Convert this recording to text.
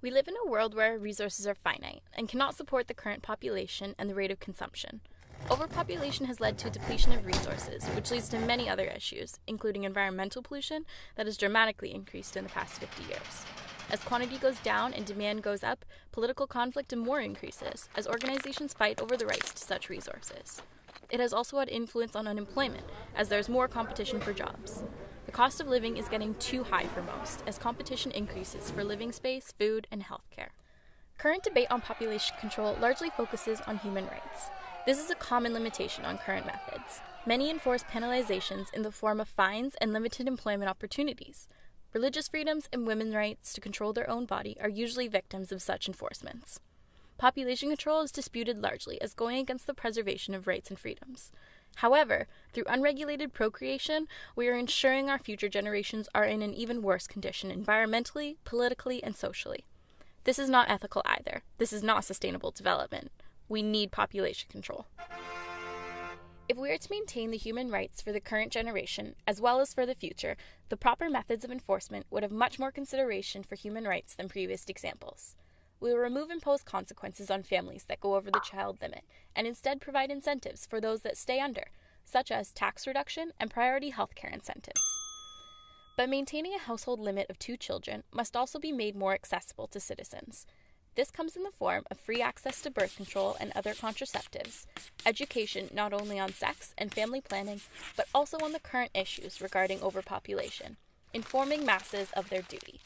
We live in a world where our resources are finite and cannot support the current population and the rate of consumption. Overpopulation has led to a depletion of resources, which leads to many other issues, including environmental pollution that has dramatically increased in the past 50 years. As quantity goes down and demand goes up, political conflict and war increases as organizations fight over the rights to such resources. It has also had influence on unemployment, as there is more competition for jobs. The cost of living is getting too high for most, as competition increases for living space, food, and healthcare. Current debate on population control largely focuses on human rights. This is a common limitation on current methods. Many enforce penalizations in the form of fines and limited employment opportunities. Religious freedoms and women's rights to control their own body are usually victims of such enforcements. Population control is disputed largely as going against the preservation of rights and freedoms. However, through unregulated procreation, we are ensuring our future generations are in an even worse condition environmentally, politically, and socially. This is not ethical either. This is not sustainable development. We need population control. If we are to maintain the human rights for the current generation, as well as for the future, the proper methods of enforcement would have much more consideration for human rights than previous examples. We will remove imposed consequences on families that go over the child limit, and instead provide incentives for those that stay under, such as tax reduction and priority healthcare incentives. But maintaining a household limit of 2 children must also be made more accessible to citizens. This comes in the form of free access to birth control and other contraceptives, education not only on sex and family planning, but also on the current issues regarding overpopulation, informing masses of their duty.